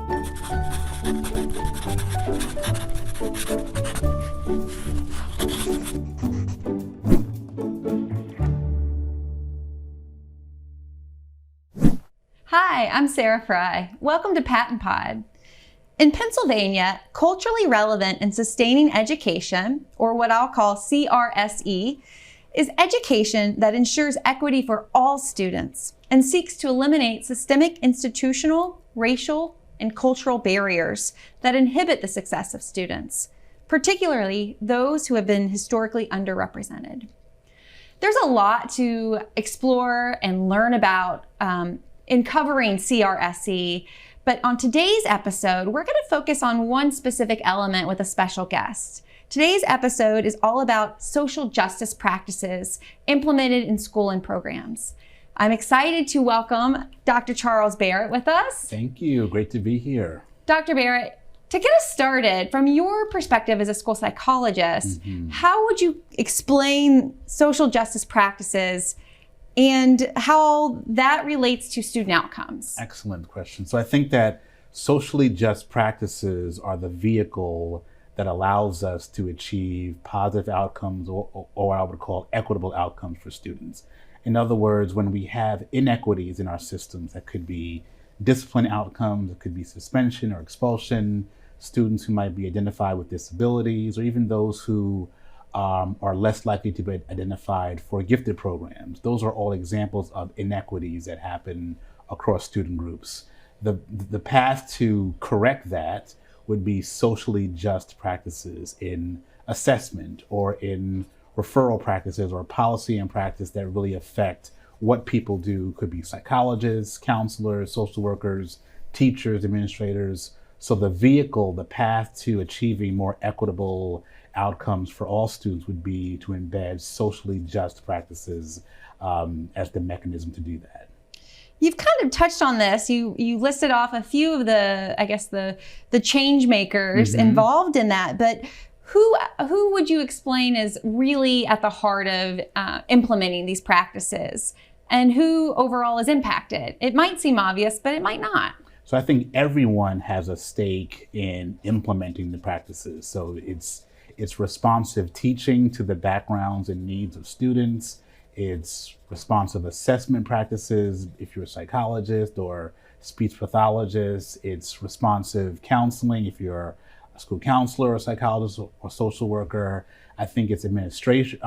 Hi, I'm Sarah Fry. Welcome to PaTTAnpod. In Pennsylvania, culturally relevant and sustaining education, or what I'll call CRSE, is education that ensures equity for all students and seeks to eliminate systemic institutional, racial, and cultural barriers that inhibit the success of students, particularly those who have been historically underrepresented. There's a lot to explore and learn about in covering CRSE, but on today's episode, we're going to focus on one specific element with a special guest. Today's episode is all about social justice practices implemented in school and programs. I'm excited to welcome Dr. Charles Barrett with us. Thank you. Great to be here. Dr. Barrett, to get us started, from your perspective as a school psychologist, how would you explain social justice practices and how that relates to student outcomes? Excellent question. So I think that socially just practices are the vehicle that allows us to achieve positive outcomes or what I would call equitable outcomes for students. In other words, when we have inequities in our systems, that could be discipline outcomes, it could be suspension or expulsion, students who might be identified with disabilities, or even those who are less likely to be identified for gifted programs. Those are all examples of inequities that happen across student groups. The path to correct that would be socially just practices in assessment or in referral practices or policy and practice that really affect what people do. Could be psychologists, counselors, social workers, teachers, administrators. So the vehicle, the path to achieving more equitable outcomes for all students would be to embed socially just practices as the mechanism to do that. You've kind of touched on this. You listed off a few of the change makers involved in that, but who would you explain is really at the heart of implementing these practices, and who overall is impacted? It might seem obvious, but it might not. So I think everyone has a stake in implementing the practices. So it's responsive teaching to the backgrounds and needs of students. It's responsive assessment practices if you're a psychologist or speech pathologist. It's responsive counseling if you're a school counselor or psychologist or social worker. I think it's administrators,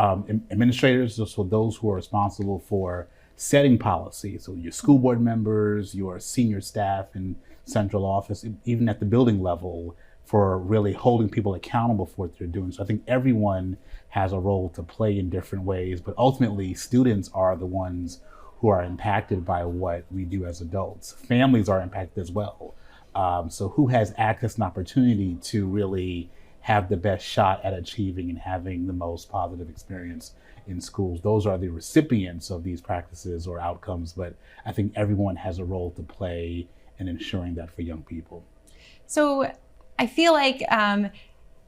so those who are responsible for setting policy. So your school board members, your senior staff in central office, even at the building level, for really holding people accountable for what they're doing. So I think everyone has a role to play in different ways, but ultimately students are the ones who are impacted by what we do as adults. Families are impacted as well. So who has access and opportunity to really have the best shot at achieving and having the most positive experience in schools? Those are the recipients of these practices or outcomes, but I think everyone has a role to play in ensuring that for young people. So I feel like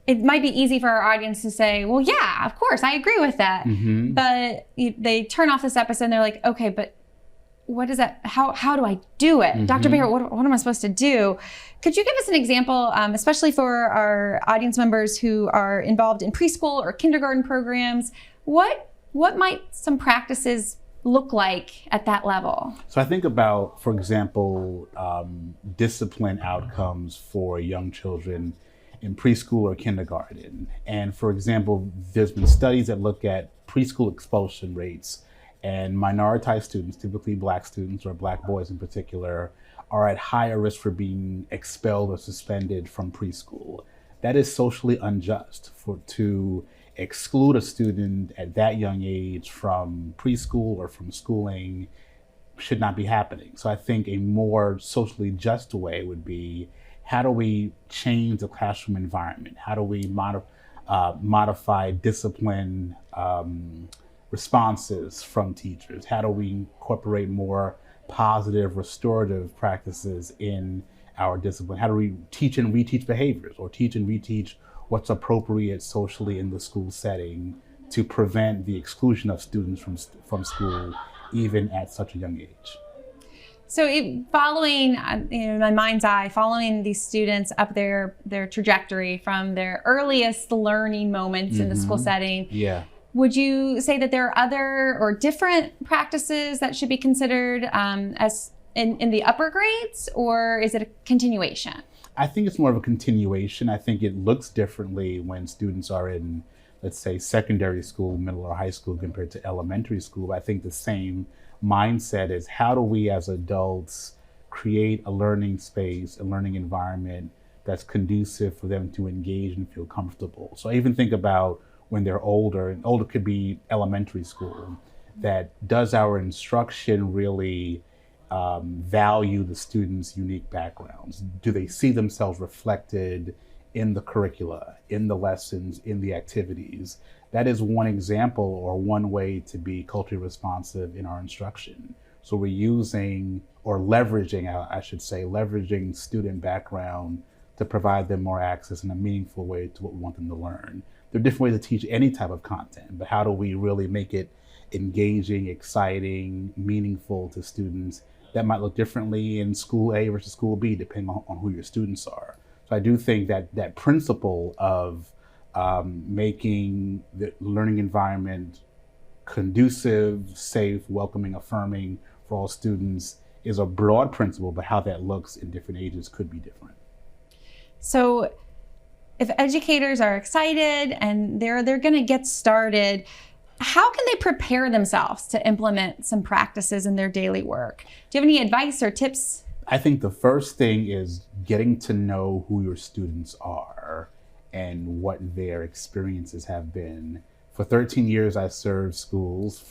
it might be easy for our audience to say, well, yeah, of course, I agree with that. But they turn off this episode and they're like, okay, but what is that? How do I do it? Dr. Barrett, what am I supposed to do? Could you give us an example, especially for our audience members who are involved in preschool or kindergarten programs? What might some practices look like at that level? So I think about, for example, discipline outcomes for young children in preschool or kindergarten. And for example, there's been studies that look at preschool expulsion rates, and minoritized students, typically Black students or Black boys in particular, are at higher risk for being expelled or suspended from preschool. That is socially unjust. To exclude a student at that young age from preschool or from schooling should not be happening. So I think a more socially just way would be, how do we change the classroom environment? How do we modify discipline responses from teachers? How do we incorporate more positive restorative practices in our discipline? How do we teach and reteach behaviors, or teach and reteach what's appropriate socially in the school setting to prevent the exclusion of students from school even at such a young age? So following, in my mind's eye, following these students up their trajectory from their earliest learning moments in the school setting. Yeah. Would you say that there are other or different practices that should be considered as in the upper grades, or is it a continuation? I think it's more of a continuation. I think it looks differently when students are in, let's say, secondary school, middle or high school compared to elementary school. I think the same mindset is, how do we as adults create a learning space, a learning environment that's conducive for them to engage and feel comfortable. So I even think about when they're older, and older could be elementary school, that does our instruction really value the students' unique backgrounds? Do they see themselves reflected in the curricula, in the lessons, in the activities? That is one example or one way to be culturally responsive in our instruction. So we're using, or leveraging, I should say, leveraging student background to provide them more access in a meaningful way to what we want them to learn. There are different ways to teach any type of content, but how do we really make it engaging, exciting, meaningful to students? That might look differently in school A versus school B, depending on who your students are. So I do think that that principle of making the learning environment conducive, safe, welcoming, affirming for all students is a broad principle, but how that looks in different ages could be different. So if educators are excited and they're going to get started, how can they prepare themselves to implement some practices in their daily work? Do you have any advice or tips? I think the first thing is getting to know who your students are and what their experiences have been. For 13 years, I served schools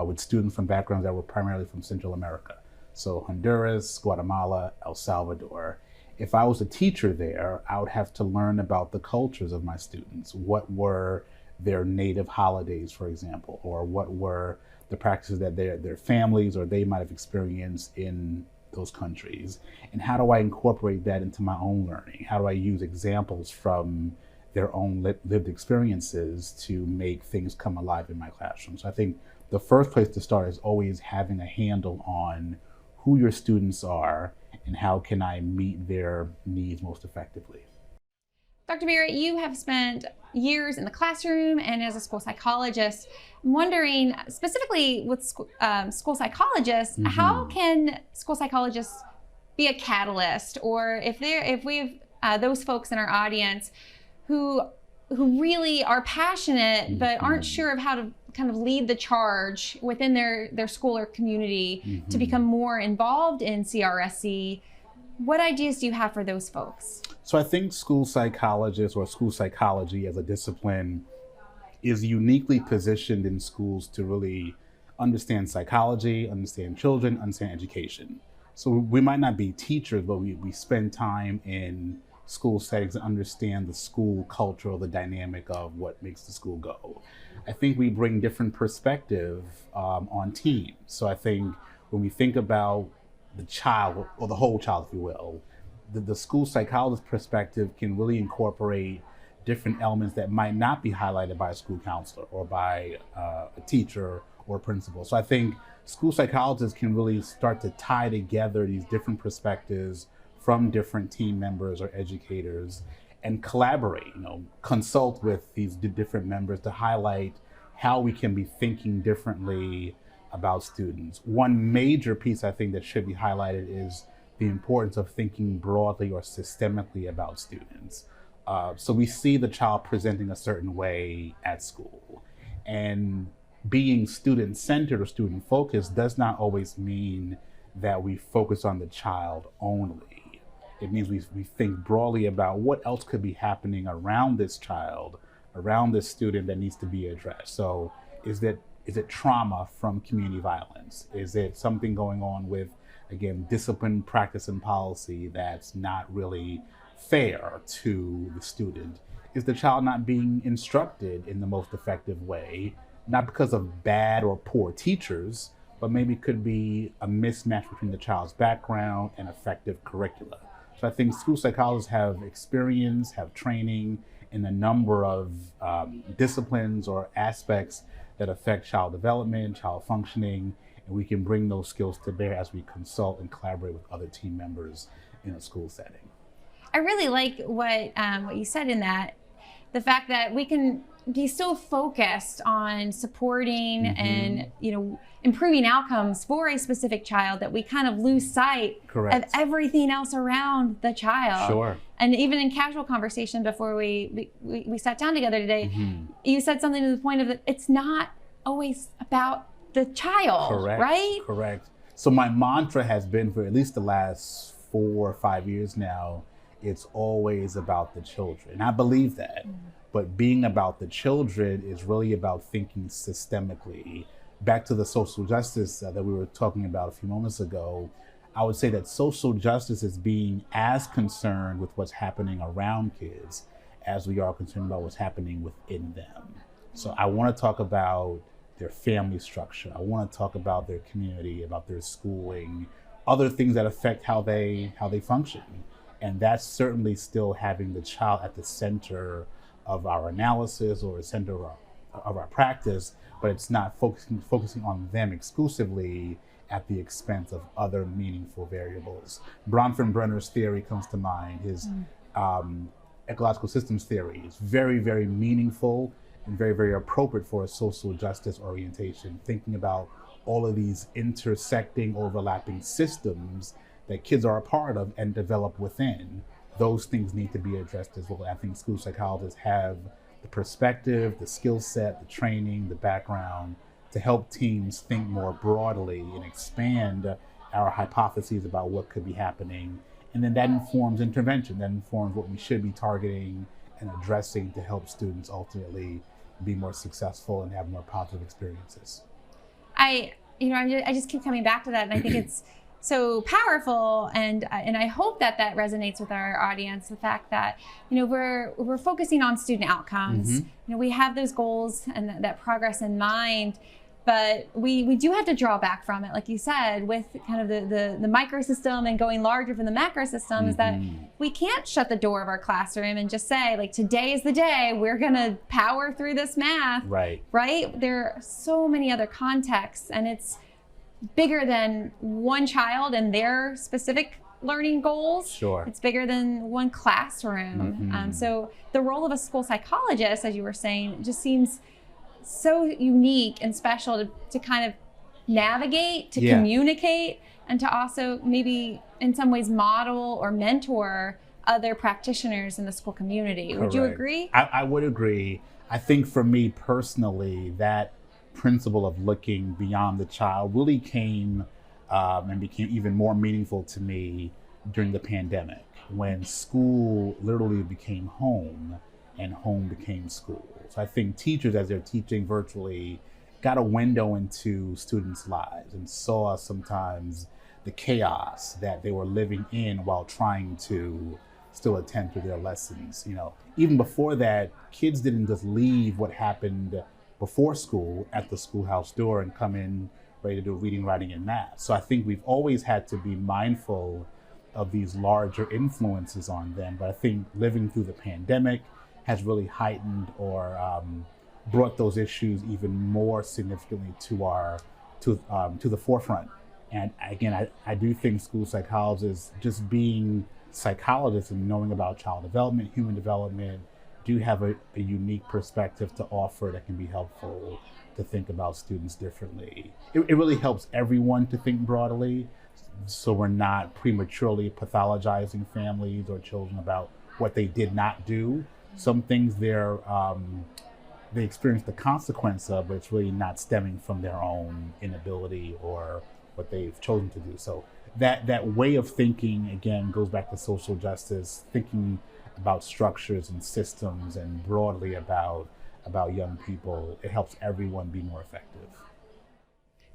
with students from backgrounds that were primarily from Central America. So Honduras, Guatemala, El Salvador. If I was a teacher there, I would have to learn about the cultures of my students. What were their native holidays, for example, or what were the practices that their families or they might have experienced in those countries? And how do I incorporate that into my own learning? How do I use examples from their own lived experiences to make things come alive in my classroom? So I think the first place to start is always having a handle on who your students are and how can I meet their needs most effectively. Dr. Barrett, you have spent years in the classroom and as a school psychologist. I'm wondering, specifically with school psychologists, how can school psychologists be a catalyst, or if we have those folks in our audience who really are passionate but aren't sure of how to kind of lead the charge within their school or community to become more involved in CRSE, what ideas do you have for those folks? So I think school psychologists or school psychology as a discipline is uniquely positioned in schools to really understand psychology, understand children, understand education. So we might not be teachers, but we spend time in school settings to understand the school culture or the dynamic of what makes the school go. I think we bring different perspective on teams. So I think when we think about the child, or the whole child, if you will, the school psychologist perspective can really incorporate different elements that might not be highlighted by a school counselor or by a teacher or a principal. So I think school psychologists can really start to tie together these different perspectives from different team members or educators and collaborate, consult with these different members to highlight how we can be thinking differently about students. One major piece I think that should be highlighted is the importance of thinking broadly or systemically about students. So we see the child presenting a certain way at school, and being student-centered or student-focused does not always mean that we focus on the child only. It means we think broadly about what else could be happening around this child, around this student that needs to be addressed. So is it trauma from community violence? Is it something going on with, again, discipline, practice, and policy that's not really fair to the student? Is the child not being instructed in the most effective way, not because of bad or poor teachers, but maybe it could be a mismatch between the child's background and effective curricula? So I think school psychologists have experience, have training in a number of disciplines or aspects that affect child development, child functioning, And we can bring those skills to bear as we consult and collaborate with other team members in a school setting. I really like what you said in that, the fact that we can be so focused on supporting and improving outcomes for a specific child that we kind of lose sight of everything else around the child. Sure. And even in casual conversation before we sat down together today, you said something to the point of that it's not always about the child, right? Correct. So my mantra has been for at least the last 4 or 5 years now, it's always about the children. And I believe that. But being about the children is really about thinking systemically. Back to the social justice that we were talking about a few moments ago, I would say that social justice is being as concerned with what's happening around kids as we are concerned about what's happening within them. So I want to talk about their family structure. I want to talk about their community, about their schooling, other things that affect how they function. And that's certainly still having the child at the center of our analysis or center of our practice, but it's not focusing on them exclusively at the expense of other meaningful variables. Bronfenbrenner's theory comes to mind. His ecological systems theory is very, very meaningful and very, very appropriate for a social justice orientation, thinking about all of these intersecting, overlapping systems that kids are a part of and develop within. Those things need to be addressed as well. I think school psychologists have the perspective, the skill set, the training, the background to help teams think more broadly and expand our hypotheses about what could be happening. And then that informs intervention, that informs what we should be targeting and addressing to help students ultimately be more successful and have more positive experiences. I just keep coming back to that, and I think it's so powerful, and I hope that resonates with our audience. The fact that we're focusing on student outcomes. We have those goals and that progress in mind, but we do have to draw back from it, like you said, with kind of the microsystem and going larger from the macro system. Is that we can't shut the door of our classroom and just say, like, today is the day we're gonna power through this math. Right. There are so many other contexts, and it's bigger than one child and their specific learning goals. Sure. It's bigger than one classroom. So the role of a school psychologist, as you were saying, just seems so unique and special to kind of navigate, to communicate, and to also maybe in some ways model or mentor other practitioners in the school community. Would you agree? I would agree. I think for me personally, that principle of looking beyond the child really came and became even more meaningful to me during the pandemic, when school literally became home and home became school. So I think teachers, as they're teaching virtually, got a window into students' lives and saw sometimes the chaos that they were living in while trying to still attend to their lessons. Even before that, kids didn't just leave what happened before school at the schoolhouse door and come in ready to do reading, writing, and math. So I think we've always had to be mindful of these larger influences on them. But I think living through the pandemic has really heightened or brought those issues even more significantly to the forefront. And again, I do think school psychologists, just being psychologists and knowing about child development, human development, do have a unique perspective to offer that can be helpful to think about students differently. It really helps everyone to think broadly, so we're not prematurely pathologizing families or children about what they did not do. Some things they experience the consequence of, but it's really not stemming from their own inability or what they've chosen to do. So that way of thinking, again, goes back to social justice, thinking about structures and systems and broadly about young people. It helps everyone be more effective.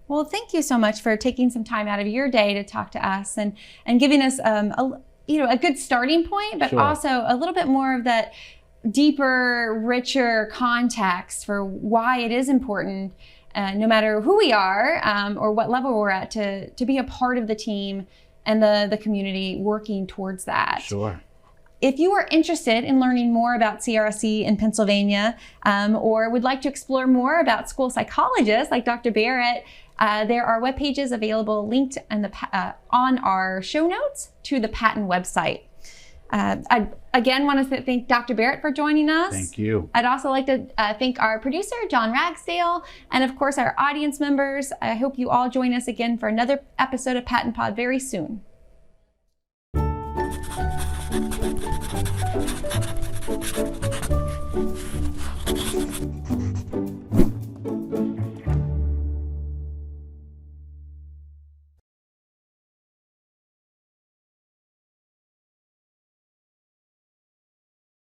Well, thank you so much for taking some time out of your day to talk to us and giving us a good starting point, but also a little bit more of that deeper, richer context for why it is important, no matter who we are or what level we're at, to be a part of the team and the community working towards that. If you are interested in learning more about CRSE in Pennsylvania, or would like to explore more about school psychologists like Dr. Barrett, there are web pages available linked in on our show notes to the PaTTAN website. I again want to thank Dr. Barrett for joining us. Thank you. I'd also like to thank our producer, John Ragsdale, and of course our audience members. I hope you all join us again for another episode of PaTTAnpod very soon.